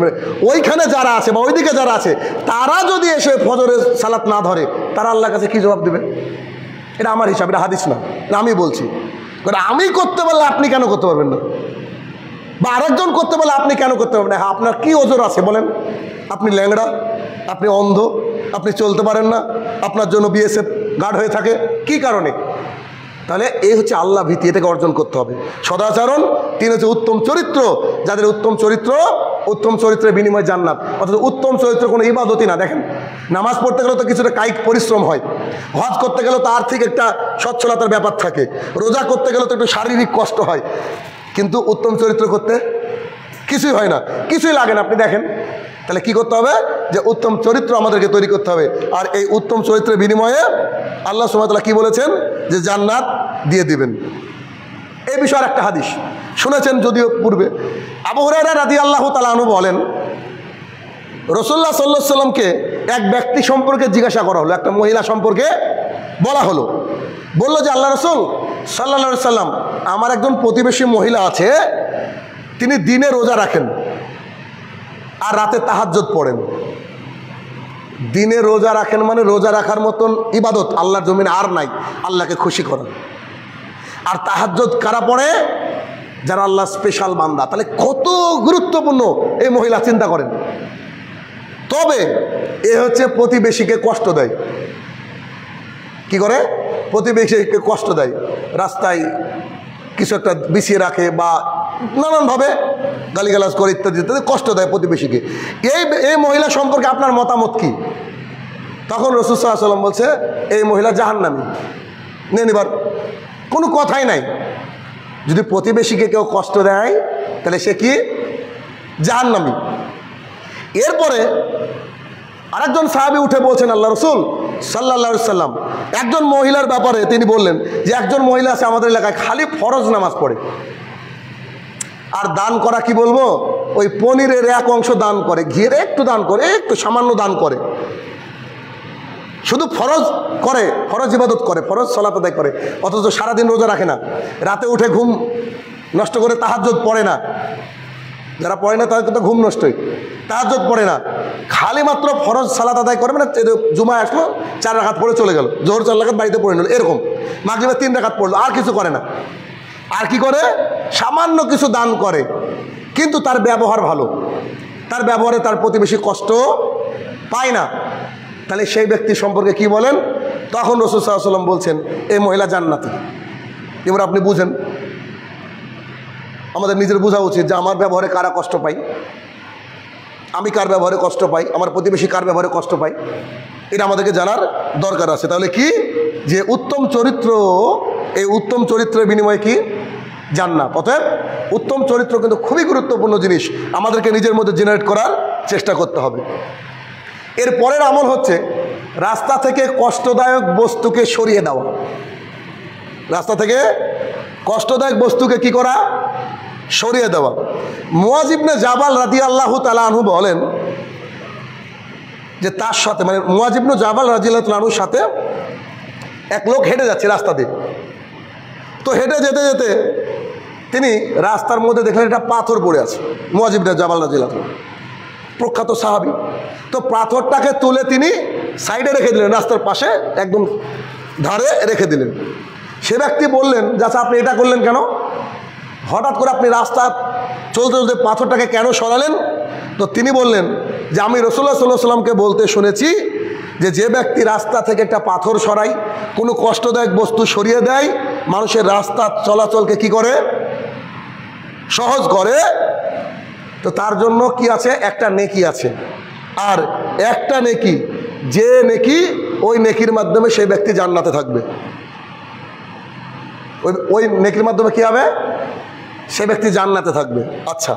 ওইখানে যারা আছে বা ওইদিকে যারা আছে তারা যদি এসে ফজরের সালাত না ধরে, তারা আল্লাহর কাছে কি জবাব দেবে? এটা আমার হিসাব, এটা হাদিস না, আমি বলছি। আমি করতে পারলে আপনি কেন করতে পারবেন না? বা আরেকজন করতে পারলে আপনি কেন করতে পারবেন না? আপনার কি ওজোর আছে বলেন? আপনি ল্যাংড়া, আপনি অন্ধ, আপনি চলতে পারেন না, আপনার জন্য বিএসএফ গার্ড হয়ে থাকে, কি কারণে? তাহলে এই হচ্ছে আল্লাহ ভীতি, এটাকে অর্জন করতে হবে। সদাচরণ, তিন হচ্ছে উত্তম চরিত্র। যাদের উত্তম চরিত্র, উত্তম চরিত্রের বিনিময়ে জান্নাত। অর্থাৎ উত্তম চরিত্র কোনো ইবাদতই না। দেখেন, নামাজ পড়তে গেলেও তো কিছুটা কায়িক পরিশ্রম হয়, হজ করতে গেলেও তো আর্থিক একটা সচ্ছলতার ব্যাপার থাকে, রোজা করতে গেলেও তো একটু শারীরিক কষ্ট হয়, কিন্তু উত্তম চরিত্র করতে কিছুই হয় না, কিছুই লাগে না। আপনি দেখেন, তাহলে কি করতে হবে? যে উত্তম চরিত্র আমাদেরকে তৈরি করতে হবে। আর এই উত্তম চরিত্রের বিনিময়ে আল্লাহ সুবহানাহু ওয়া তাআলা কি বলেছেন? যে জান্নাত দিয়ে দিবেন। এই বিষয়ে একটা হাদিস শুনেছেন যদিও পূর্বে। আবু হুরায়রা রাদিয়াল্লাহু তাআলা আনহু বলেন, রাসূলুল্লাহ সাল্লাল্লাহু আলাইহি সাল্লামকে এক ব্যক্তি সম্পর্কে জিজ্ঞাসা করা হলো, একটা মহিলা সম্পর্কে বলা হলো। বলল যে আল্লাহ রাসূল সাল্লাল্লাহু আলাইহি সাল্লাম, আমার একজন প্রতিবেশী মহিলা আছে, তিনি দিনে রোজা রাখেন আর রাতে তাহাজ্জুদ পড়েন। দিনে রোজা রাখেন মানে রোজা রাখার মতন ইবাদত আল্লাহর জমিনে আর নাই, আল্লাহকে খুশি করা। আর তাহাজ্জুদ কারা পড়ে? যারা আল্লাহ স্পেশাল বান্দা। তাহলে কত গুরুত্বপূর্ণ এই মহিলা, চিন্তা করেন। তবে এ হচ্ছে প্রতিবেশীকে কষ্ট দেয়। কি করে? প্রতিবেশীকে কষ্ট দেয়, রাস্তায় কিছু একটা বিছিয়ে রাখে বা নানানভাবে গালিগালাজ করে ইত্যাদি ইত্যাদি, কষ্ট দেয় প্রতিবেশীকে। এই মহিলা সম্পর্কে আপনার মতামত কি? তখন রাসূল সাল্লাল্লাহু আলাইহি ওয়াসাল্লাম বলছে, এই মহিলা জাহান্নামী, নিয়ে নিবার কোনো কথাই নাই। যদি প্রতিবেশীকে কেউ কষ্ট দেয় তাহলে সে কি? জাহান্নামী। এরপরে আরেকজন সাহাবী উঠে বলছেন, আল্লাহ রাসূল সাল্লাল্লাহু আলাইহি সাল্লাম একজন মহিলার ব্যাপারে তিনি বললেন যে একজন মহিলা আছে আমাদের এলাকায়, খালি ফরজ নামাজ পড়ে, আর দান করা কি বলবো, ওই পনিরের এক অংশ দান করে, ঘিয়ের একটু দান করে, একটু সামান্য দান করে, শুধু ফরজ করে, ফরজ ইবাদত করে, ফরজ সালাত আদায় করে, অথচ সারাদিন রোজা রাখে না, রাতে উঠে ঘুম নষ্ট করে তাহাজ্জুদ পড়ে না। যারা পড়ে না তাদের কিন্তু ঘুম নষ্টই, তাহাজ্জুদ পড়ে না, খালি মাত্র ফরজ সালাত আদায় করে। মানে জুমায় আসলো 4 রাকাত পড়ে চলে গেল, জোহর 4 রাকাত বাড়িতে পড়ে নিল, এরকম। মাগরিবে 3 রাকাত পড়লো, আর কিছু করে না। আর কি করে? সামান্য কিছু দান করে, কিন্তু তার ব্যবহার ভালো, তার ব্যবহারে তার প্রতিবেশী কষ্ট পায় না। তাহলে সেই ব্যক্তি সম্পর্কে কি বলেন? তখন রাসূল সাল্লাল্লাহু আলাইহি ওয়াসাল্লাম বলছেন, এই মহিলা জান্নাতি। এবার আপনি বুঝেন, আমাদের নিজের বোঝা উচিত যে আমার ব্যবহারে কারা কষ্ট পাই, আমি কার ব্যবহারে কষ্ট পাই, আমার প্রতিবেশী কার ব্যবহারে কষ্ট পাই, এটা আমাদেরকে জানার দরকার আছে। তাহলে কি? যে উত্তম চরিত্র, এই উত্তম চরিত্রের বিনিময়ে কি? জান্নাত। অতএব উত্তম চরিত্র কিন্তু খুবই গুরুত্বপূর্ণ জিনিস, আমাদেরকে নিজের মধ্যে জেনারেট করার চেষ্টা করতে হবে। এর পরের আমল হচ্ছে রাস্তা থেকে কষ্টদায়ক বস্তুকে সরিয়ে দেওয়া। রাস্তা থেকে কষ্টদায়ক বস্তুকে কি করা? সরিয়ে দেওয়া। মুআয ইবনে জাবাল রাদিয়াল্লাহু তাআলা আনহু বলেন যে তার সাথে, মানে মুআয ইবনে জাবাল রাদিয়াল্লাহু তাআলা আনহুর সাথে এক লোক হেঁটে যাচ্ছে রাস্তা দিয়ে। তো হেঁটে যেতে যেতে তিনি রাস্তার মধ্যে দেখলেন একটা পাথর পড়ে আছে। মুআয ইবনে জাবাল রাদিয়াল্লাহু তাআলা প্রখ্যাত সাহাবী। তো পাথরটাকে তুলে তিনি সাইডে রেখে দিলেন, রাস্তার পাশে একদম ধারে রেখে দিলেন। সে ব্যক্তি বললেন, যে আচ্ছা আপনি এটা করলেন কেন? হঠাৎ করে আপনি রাস্তা চলতে চলতে পাথরটাকে কেন সরালেন? তো তিনি বললেন যে আমি রাসূলুল্লাহ সাল্লাল্লাহু আলাইহি ওয়াসাল্লামকে বলতে শুনেছি যে যে ব্যক্তি রাস্তা থেকে একটা পাথর সরায়, কোনো কষ্টদায়ক বস্তু সরিয়ে দেয়, মানুষের রাস্তা চলাচলকে কি করে? সহজ করে। তো তার জন্য কি আছে? একটা নেকি আছে। আর একটা নেকি, যে নেকি, ওই নেকির মাধ্যমে সেই ব্যক্তি জান্নাতে থাকবে। ওই নেকির মাধ্যমে কি হবে? সে ব্যক্তি জান্নাতে থাকবে। আচ্ছা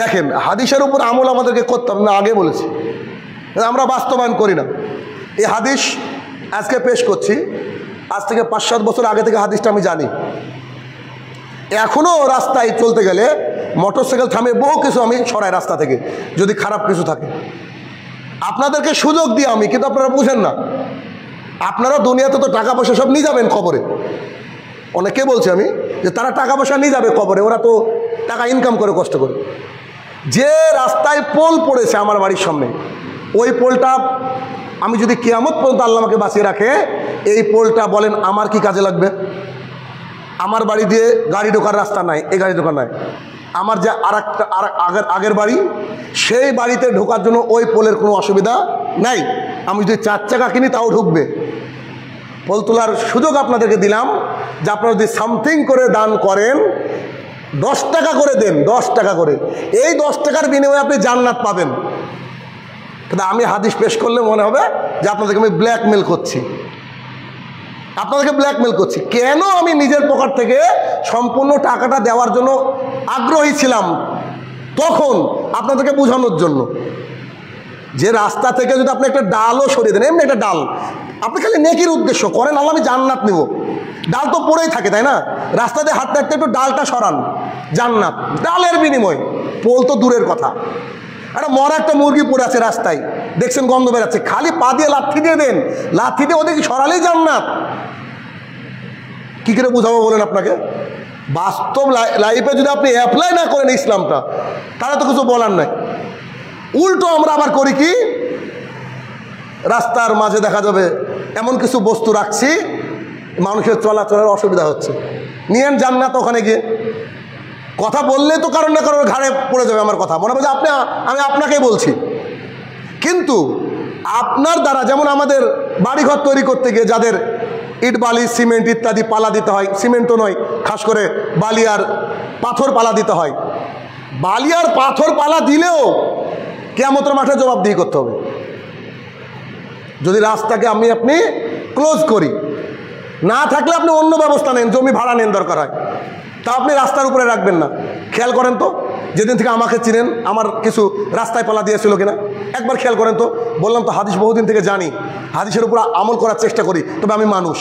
দেখেন, হাদিসের উপর আমল আমাদেরকে করতে হবে, না আগে বলেছি, আমরা বাস্তবায়ন করি না। এই হাদিস আজকে পেশ করছি, আজ থেকে 5-7 বছর আগে থেকে হাদিসটা আমি জানি। এখনও রাস্তায় চলতে গেলে মোটরসাইকেল থামে, বহু কিছু আমি সরাই রাস্তা থেকে, যদি খারাপ কিছু থাকে। আপনাদেরকে সুযোগ দিই আমি, কিন্তু আপনারা বুঝেন না। আপনারা দুনিয়াতে তো টাকা পয়সা সব নিয়ে যাবেন কবরে। অনেকে বলছে আমি যে তারা টাকা পয়সা নিয়ে যাবে কবরে, ওরা তো টাকা ইনকাম করে কষ্ট করে। যে রাস্তায় পোল পড়েছে আমার বাড়ির সামনে, ওই পোলটা আমি যদি কিয়ামত পর্যন্ত আল্লাহ আমাকে বাঁচিয়ে রাখে, এই পোলটা বলেন আমার কি কাজে লাগবে? আমার বাড়ি দিয়ে গাড়ি ঢোকার রাস্তা নাই, এই গাড়ি ঢোকার নাই। আমার যে আগের বাড়ি, সেই বাড়িতে ঢোকার জন্য ওই পোলের কোনো অসুবিধা নাই। আমি যদি 4 চাকা কিনি তাও ঢুকবে। পোল তোলার সুযোগ আপনাদেরকে দিলাম যে আপনারা যদি সামথিং করে দান করেন, 10 টাকা করে দেন, 10 টাকা করে, এই 10 টাকার বিনিময়ে আপনি জান্নাত পাবেন। কিন্তু আমি হাদিস পেশ করলে মনে হবে যে আপনাদেরকে আমি ব্ল্যাকমেল করছি, আপনাদেরকে ব্ল্যাকমেল করছি। কেন আমি নিজের পকেট থেকে সম্পূর্ণ টাকাটা দেওয়ার জন্য আগ্রহী ছিলাম তখন আপনাদেরকে বোঝানোর জন্য যে রাস্তা থেকে যদি আপনি একটা ডালও সরিয়ে দেন, এমনি একটা ডাল আপনি খালি নেকির উদ্দেশ্য করেন, আল্লাহ আমি জান্নাত নিব, ডাল তো পড়েই থাকে তাই না, রাস্তা দিয়ে হাঁটতে হাঁটতে একটু ডালটা সরান, জান্নাত, ডালের বিনিময়। পোল তো দূরের কথা, একটা মরা একটা মুরগি পড়ে আছে রাস্তায়, দেখছেন গন্ধ বেরাচ্ছে, খালি পা দিয়ে লাথি দিয়ে দেন, লাথি দিয়ে ওদেরকে সরালেই জান্নাত। কি করে বুঝাবো বলেন আপনাকে? বাস্তব লাইফে যদি আপনি অ্যাপ্লাই না করেন ইসলামটা, তাহলে তো কিছু বলার নাই। উল্টো আমরা আবার করি কি, রাস্তার মাঝে দেখা যাবে এমন কিছু বস্তু রাখছি মানুষের চলাচলের অসুবিধা হচ্ছে, নিয়েন জান্নাত ওখানে গিয়ে। কথা বললে তো কারণ না কারোর ঘাড়ে পড়ে যাবে আমার কথা, মনে হবে যে আমি আপনাকেই বলছি। কিন্তু আপনার দ্বারা, যেমন আমাদের বাড়িঘর তৈরি করতে গিয়ে যাদের ইট বালি সিমেন্ট ইত্যাদি পালা দিতে হয়, সিমেন্ট তো নয়, খাস করে বালি আর পাথর পালা দিতে হয়, বালি আর পাথর পালা দিলেও কিয়ামতের মাঠে জবাবদিহি করতে হবে। যদি রাস্তাকে আপনি ক্লোজ করি, না থাকলে আপনি অন্য ব্যবস্থা নেন, জমি ভাড়া নেন দরকার হয়, তা আপনি রাস্তার উপরে রাখবেন না। খেয়াল করেন তো, যেদিন থেকে আমাকে চিনেন আমার কিছু রাস্তায় পালা দিয়েছিল কিনা একবার খেয়াল করেন তো। বললাম তো হাদিস বহুদিন থেকে জানি, হাদিসের উপর আমল করার চেষ্টা করি, তবে আমি মানুষ,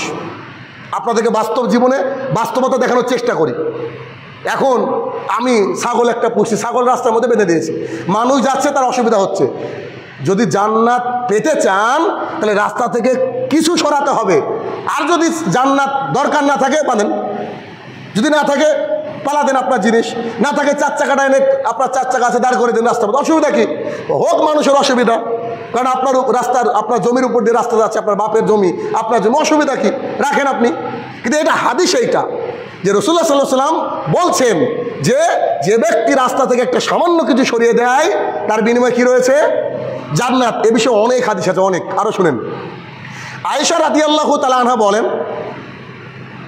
আপনাদেরকে বাস্তব জীবনে বাস্তবতা দেখানোর চেষ্টা করি। এখন আমি ছাগল একটা পুষছি, ছাগল রাস্তার মধ্যে বেঁধে দিয়েছি, মানুষ যাচ্ছে তার অসুবিধা হচ্ছে। যদি জান্নাত পেতে চান তাহলে রাস্তা থেকে কিছু সরাতে হবে, আর যদি জান্নাত দরকার না থাকে বাঁধেন, যদি না থাকে পালা দেন আপনার জিনিস, না থাকে 4 চাকাটা এনে আপনার 4 চাকা আছে দাঁড় করে দেন রাস্তার মধ্যে, অসুবিধা কি? হোক মানুষের অসুবিধা, কারণ আপনার আপনার জমির উপর দিয়ে রাস্তা যাচ্ছে, আপনার বাপের জমি, আপনার জমি, অসুবিধা কি? রাখেন আপনি। কিন্তু এটা হাদিস এইটা যে রাসূলুল্লাহ সাল্লাল্লাহু আলাইহি ওয়াসাল্লাম বলছেন যে ব্যক্তি রাস্তা থেকে একটা সামান্য কিছু সরিয়ে দেয় তার বিনিময়ে কি রয়েছে? জান্নাত। এ বিষয়ে অনেক হাদিস আছে, অনেক, আরো শুনেন। আয়েশা রাদিয়াল্লাহু তাআলা আনহা বলেন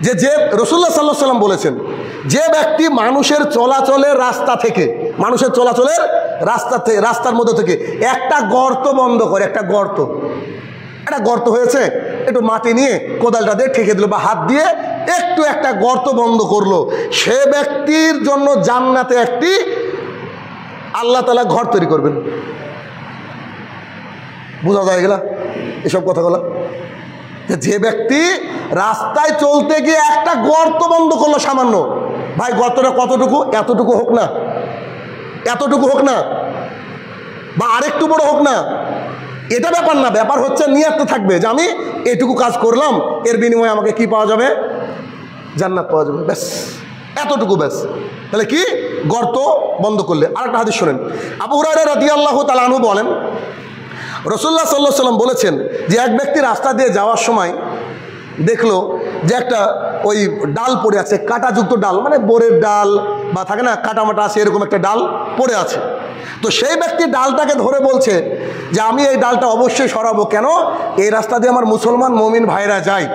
যে রাসূলুল্লাহ সাল্লাল্লাহু আলাইহি ওয়াসাল্লাম বলেছেন, যে ব্যক্তি মানুষের চলাচলের রাস্তার মধ্যে থেকে একটা গর্ত বন্ধ করে, একটা গর্ত হয়েছে, একটু মাটি নিয়ে কোদালটা দিয়ে ঠেকে দিল বা হাত দিয়ে একটু একটা গর্ত বন্ধ করলো, সে ব্যক্তির জন্য জান্নাতে একটি আল্লাহ তাআলা ঘর তৈরি করবেন। বোঝা যায় গেলা এসব কথাগুলো? যে ব্যক্তি রাস্তায় চলতে গিয়ে একটা গর্ত বন্ধ করলো সামান্য, ভাই গর্তটা কতটুকু? এতটুকু হোক না, এতটুকু হোক না, বা আরেকটু বড় হোক না, এটা ব্যাপার না। ব্যাপার হচ্ছে নিয়ত থাকবে যে আমি এটুকু কাজ করলাম, এর বিনিময়ে আমাকে কি পাওয়া যাবে? জান্নাত পাওয়া যাবে, ব্যাস এতটুকু, ব্যাস। তাহলে কি? গর্ত বন্ধ করলে। আরেকটা হাদিস শোনেন, আবু হুরায়রা রাদিয়াল্লাহু তাআলা আনহু বলেন রাসূলুল্লাহ সাল্লাল্লাহু আলাইহি ওয়াসাল্লাম বলেছেন যে এক ব্যক্তি রাস্তা দিয়ে যাওয়ার সময় দেখলো যে একটা ওই ডাল পড়ে আছে, কাঁটাযুক্ত ডাল, মানে বোরের ডাল বা থাকে না কাটামাটা আছে, এরকম একটা ডাল পড়ে আছে। তো সেই ব্যক্তি ডালটাকে ধরে বলছে যে আমি এই ডালটা অবশ্যই সরাবো, কেন? এই রাস্তা দিয়ে আমার মুসলমান মুমিন ভাইরা যায়,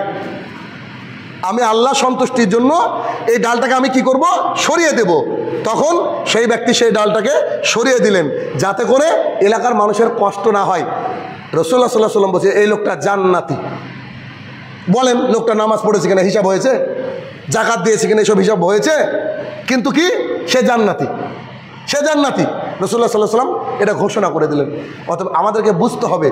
আমি আল্লাহ সন্তুষ্টির জন্য এই ডালটাকে আমি কি করব? সরিয়ে দেব। তখন সেই ব্যক্তি সেই ডালটাকে সরিয়ে দিলেন যাতে করে এলাকার মানুষের কষ্ট না হয়। রাসূলুল্লাহ সাল্লাল্লাহু আলাইহি ওয়াসাল্লাম বলছে এই লোকটা জান্নাতি। বলেন লোকটা নামাজ পড়েছে কিনা হিসাব হয়েছে, যাকাত দিয়েছে কিনা এসব হিসাব হয়েছে, কিন্তু কি সে জান্নাতি, সে জান্নাতি। রাসূলুল্লাহ সাল্লাল্লাহু আলাইহি ওয়াসাল্লাম এটা ঘোষণা করে দিলেন। অতএব আমাদেরকে বুঝতে হবে,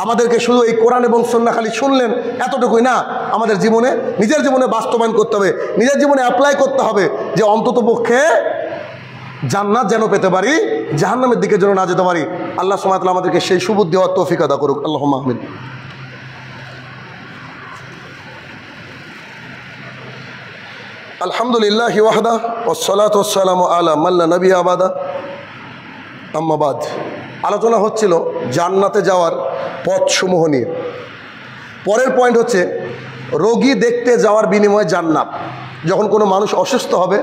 আমাদেরকে শুধু এই কোরআন এবং সুন্নাহ খালি শুনলেন এতটুকুই না, আমাদের জীবনে, নিজের জীবনে বাস্তবায়ন করতে হবে, নিজের জীবনে অ্যাপ্লাই করতে হবে যে অন্তত পক্ষে জান্নাত যেন পেতে পারি, জাহান্নামের দিকে যেন না যেতে পারি। আল্লাহ সুবহানাহু ওয়া তাআলা আমাদেরকে সেই সুবুদ্ধি হওয়ার তৌফিক আদা করুক। আল্লাহুম্মা আমিন। আলহামদুলিল্লাহি ওয়াহদা ওয়াসসালাতু ওয়াসসালামু আলা মান লা নাবিয়্যা বাদা, আম্মা বাদ। আলোচনা হচ্ছিল জান্নাতে যাওয়ার পথসমূহ নিয়ে। পরের পয়েন্ট হচ্ছে রোগী দেখতে যাওয়ার বিনিময়ে জান্নাত। যখন কোনো মানুষ অসুস্থ হবে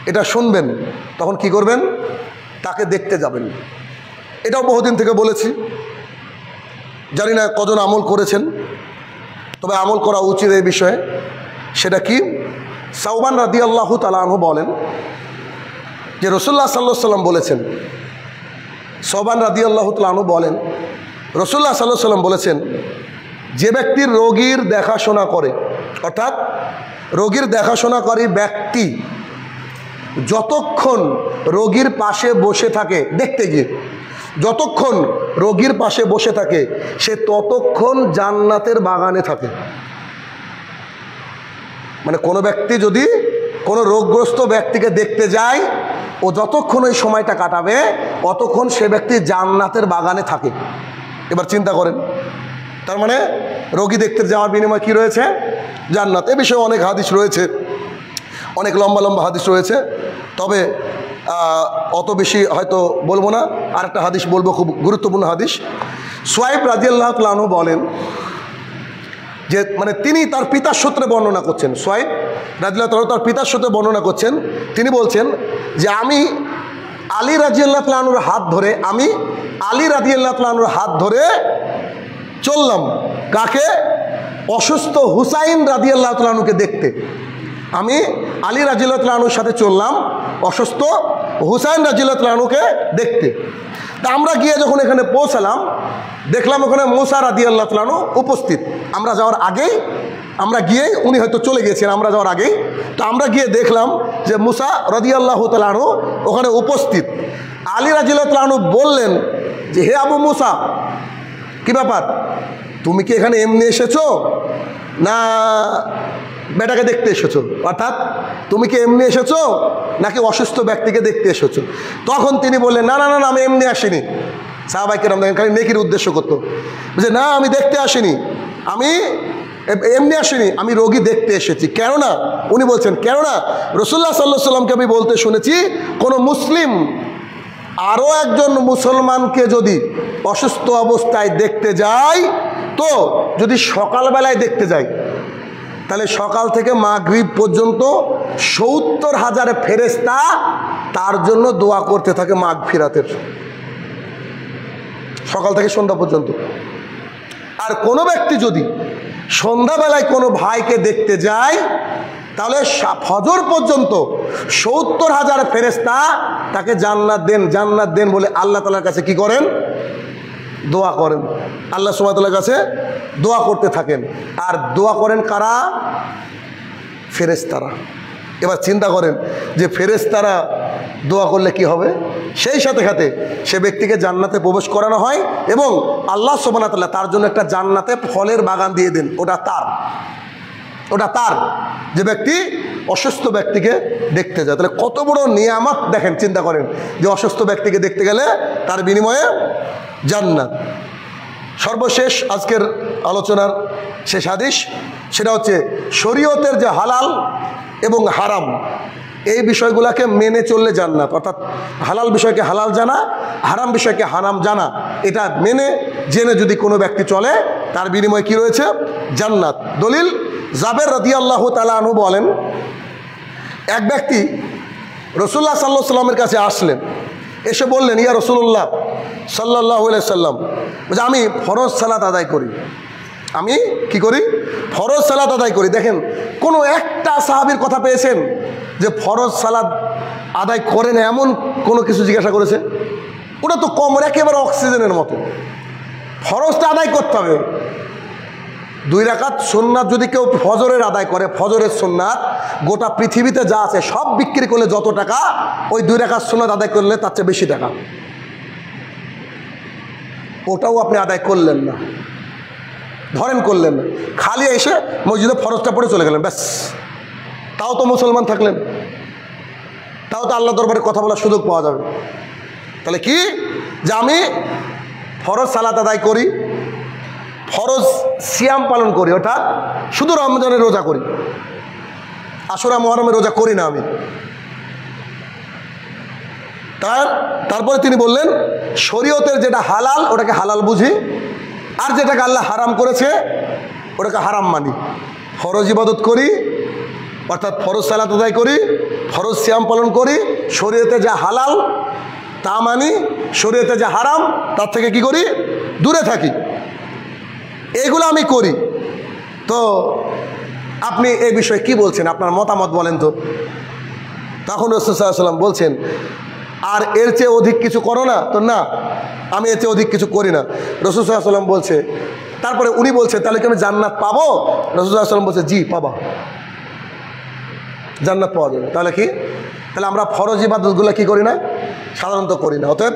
এটা শুনবেন, তখন কি করবেন? তাকে দেখতে যাবেন। এটাও বহুদিন থেকে বলেছি, জানি না কজন আমল করেছেন। তবে আমল করা উচিত এই বিষয়ে। সেটা কি? সাওবান রাদিয়াল্লাহু তাআলা আনহু বলেন যে রাসূলুল্লাহ সাল্লাল্লাহু আলাইহি ওয়াসাল্লাম বলেছেন, সাওবান রাদিয়াল্লাহু তাআলা আনহু বলেন রাসূলুল্লাহ সাল্লাল্লাহু আলাইহি ওয়াসাল্লাম বলেছেন, যে ব্যক্তির রোগীর দেখাশোনা করে, অর্থাৎ রোগীর দেখাশোনাকারী ব্যক্তি যতক্ষণ রোগীর পাশে বসে থাকে, দেখতে গিয়ে যতক্ষণ রোগীর পাশে বসে থাকে সে ততক্ষণ জান্নাতের বাগানে থাকে। মানে কোনো ব্যক্তি যদি কোনো রোগগ্রস্ত ব্যক্তিকে দেখতে যায়, ও যতক্ষণ ওই সময়টা কাটাবে অতক্ষণ সে ব্যক্তি জান্নাতের বাগানে থাকে। এবার চিন্তা করেন, তার মানে রোগী দেখতে যাওয়ার বিনিময়ে কী রয়েছে? জান্নাত। এ বিষয়ে অনেক হাদিস রয়েছে, অনেক লম্বা লম্বা হাদিস রয়েছে, তবে অত বেশি হয়তো বলবো না। আর একটা হাদিস বলবো, খুব গুরুত্বপূর্ণ হাদিস। সুয়াইব রাদিয়াল্লাহু তাআলা আনহু বলেন যে, মানে তিনি তার পিতার সূত্রে বর্ণনা করছেন, সুয়াইব রাদিয়াল্লাহু তাআলা তার পিতার সূত্রে বর্ণনা করছেন। তিনি বলছেন যে আমি আলী রাদিয়াল্লাহু তাআলা আনহুর হাত ধরে, আমি আলী রাদিয়াল্লাহু তাআলা আনহুর হাত ধরে চললাম। কাকে? অসুস্থ হুসাইন রাদিয়াল্লাহু তাআলা আনহুকে দেখতে। আমি আলী রাদিয়াল্লাহু তাআলা আনহুর সাথে চললাম অসুস্থ হুসাইন রাদিয়াল্লাহু তাআলা আনহুকে দেখতে। তা আমরা গিয়ে যখন এখানে পৌঁছালাম, দেখলাম ওখানে মুসা রাদিয়াল্লাহু তাআলা আনহু উপস্থিত। আমরা যাওয়ার আগেই, আমরা গিয়েই, উনি হয়তো চলে গিয়েছিলেন আমরা যাওয়ার আগেই, তো আমরা গিয়ে দেখলাম যে মুসা রাদিয়াল্লাহু তাআলা আনহু ওখানে উপস্থিত। আলী রাদিয়াল্লাহু তাআলা আনহু বললেন যে, হে আবু মুসা, কি ব্যাপার, তুমি কি এখানে এমনি এসেছো না বেটাকে দেখতে এসেছো? অর্থাৎ তুমি কি এমনি এসেছো নাকি অসুস্থ ব্যক্তিকে দেখতে এসেছো? তখন তিনি বললেন, না না না, আমি এমনি আসিনি। সাহাবায়ে কেরাম দেখেন খালি নেকির উদ্দেশ্য করতো, বলছে না আমি দেখতে আসিনি, আমি এমনি আসিনি, আমি রোগী দেখতে এসেছি। কেননা উনি বলছেন, কেননা রাসূলুল্লাহ সাল্লাল্লাহু আলাইহি ওয়াসাল্লামকে আমি বলতে শুনেছি, কোনো মুসলিম আরও একজন মুসলমানকে যদি অসুস্থ অবস্থায় দেখতে যায়, তো যদি সকালবেলায় দেখতে যায় তাহলে সকাল থেকে মাগরিব পর্যন্ত ৭০,০০০ ফেরেশতা তার জন্য দোয়া করতে থাকে মাগফিরাতের, সকাল থেকে সন্ধ্যা পর্যন্ত। আর কোনো ব্যক্তি যদি সন্ধ্যাবেলায় কোনো ভাইকে দেখতে যায় তাহলে ফজর পর্যন্ত ৭০,০০০ ফেরেশতা তাকে জান্নাত দেন, জান্নাত দেন বলে আল্লাহ তাআলার কাছে কি করেন? দোয়া করেন। আল্লাহ সুবহানাহু ওয়া তাআলার কাছে দোয়া করতে থাকেন। আর দোয়া করেন কারা? ফেরেশতারা। এবার চিন্তা করেন যে ফেরেশতারা দোয়া করলে কি হবে? সেই সাথে সাথে সে ব্যক্তিকে জান্নাতে প্রবেশ করানো হয় এবং আল্লাহ সুবহানাহু ওয়া তাআলা তার জন্য একটা জান্নাতে ফলের বাগান দিয়ে দেন। ওটা তার, যে ব্যক্তি অসুস্থ ব্যক্তিকে দেখতে যায়। তাহলে কত বড় নিয়ামত দেখেন, চিন্তা করেন যে অসুস্থ ব্যক্তিকে দেখতে গেলে তার বিনিময়ে জান্নাত। সর্বশেষ আজকের আলোচনার শেষ হাদিস, সেটা হচ্ছে শরীয়তের যে হালাল এবং হারাম, এই বিষয়গুলোকে মেনে চললে জান্নাত। অর্থাৎ হালাল বিষয়কে হালাল জানা, হারাম বিষয়কে হারাম জানা, এটা মেনে জেনে যদি কোনো ব্যক্তি চলে তার বিনিময়ে কি রয়েছে? জান্নাত। দলিল, জাবের রাদিয়াল্লাহু তাআলা আনহু বলেন, এক ব্যক্তি রাসূলুল্লাহ সাল্লাল্লাহু আলাইহি ওয়াসাল্লামের কাছে আসলেন, এসে বললেন, ইয়া রাসূলুল্লাহ সাল্লাল্লাহু আলাইহি ওয়াসাল্লাম, বলছে আমি ফরজ সালাত আদায় করি। আমি কি করি? ফরজ সালাত আদায় করি। দেখেন, কোনো একটা সাহাবীর কথা পেয়েছেন যে ফরজ সালাত আদায় করেন এমন কোনো কিছু জিজ্ঞাসা করেছে? ওটা তো কম, একেবারে অক্সিজেনের মতো। ফরজটা আদায় করতে হবে। 2 রাকাত সুন্নাত যদি কেউ ফজরের আদায় করে, ফজরের সুন্নাত গোটা পৃথিবীতে যা আছে সব বিক্রি করলে যত টাকা, ওই 2 রাকাত সুন্নাত আদায় করলে তার চেয়ে বেশি টাকা। ওটাও আপনি আদায় করলেন না, ধরেন করলেন না, খালি এসে মসজিদে ফরজটা পড়ে চলে গেলেন, ব্যাস। তাও তো মুসলমান থাকলেন, তাও তো আল্লাহ দরবারে কথা বলার সুযোগ পাওয়া যাবে। তাহলে কি, যে আমি ফরজ সালাত আদায় করি, ফরজ সিয়াম পালন করি, অর্থাৎ শুধু রমজানের রোজা করি, আশুরা মুহররমের রোজা করি না আমি। তারপরে তিনি বললেন, শরীয়তের যেটা হালাল ওটাকে হালাল বুঝি, আর যেটাকে আল্লাহ হারাম করেছে ওটাকে হারাম মানি। ফরজ ইবাদত করি, অর্থাৎ ফরজ সালাত আদায় করি, ফরজ সিয়াম পালন করি, শরীয়তে যা হালাল তা মানি, শরীয়তে যা হারাম তার থেকে কি করি? দূরে থাকি। এগুলো আমি করি। তো আপনি এই বিষয়ে কি বলছেন, আপনার মতামত বলেন তো। তখন রাসূল সাল্লাল্লাহু আলাইহি ওয়াসাল্লাম বলছেন, আর এর চেয়ে অধিক কিছু করো না? তো না, আমি এর চেয়ে অধিক কিছু করি না। রাসূল সাল্লাল্লাহু আলাইহি ওয়াসাল্লাম বলছে, তারপরে উনি বলছে, তাহলে কি আমি জান্নাত পাবো? রাসূল সাল্লাল্লাহু আলাইহি ওয়াসাল্লাম বলছে, জি পাবা, জান্নাত পাওয়া যাবে। তাহলে কি, তাহলে আমরা ফরজ ইবাদতগুলো কি করি না, সাধারণত করি না। অতএব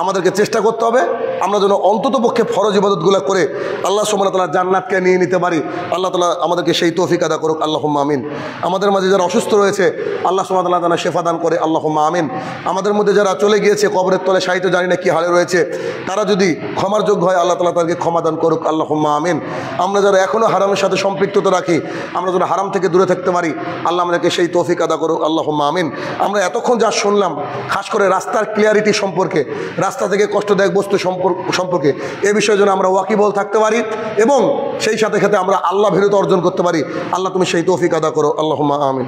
আমাদেরকে চেষ্টা করতে হবে আমরা যেন অন্তত পক্ষে ফরজ ইবাদতগুলো করে আল্লাহ সুবহানাহু ওয়া তাআলা জান্নাতকে নিয়ে নিতে পারি। আল্লাহ তাআলা আমাদেরকে সেই তৌফিক আদা করুক, আল্লাহুম্মা আমিন। আমাদের মাঝে যারা অসুস্থ রয়েছে আল্লাহ সুবহানাহু ওয়া তাআলা যেন শেফা দান করে, আল্লাহুম্মা আমিন। আমাদের মধ্যে যারা চলে গিয়েছে কবরের তলে শায়িত, জানি না কি হালে রয়েছে, তারা যদি ক্ষমার যোগ্য হয় আল্লাহ তাআলা তাদেরকে ক্ষমা দান করুক, আল্লাহুম্মা আমিন। আমরা যারা এখনও হারামের সাথে সম্পৃক্ততা রাখি, আমরা যেন হারাম থেকে দূরে থাকতে পারি, আল্লাহ আমাদেরকে সেই তৌফিক আদা করুক, আল্লাহুম্মা আমিন। আমরা এতক্ষণ যা শুনলাম, খাস করে রাস্তার ক্লিয়ারিটি সম্পর্কে, রাস্তা থেকে কষ্টদায়ক বস্তু সম্পর্কে, এ বিষয়ে যেন আমরা ওয়াকিবল থাকতে পারি এবং সেই সাথে সাথে আমরা আল্লাহ ভীরুতা অর্জন করতে পারি। আল্লাহ তুমি সেই তৌফিক আদা করো, আল্লাহুম্মা আমিন।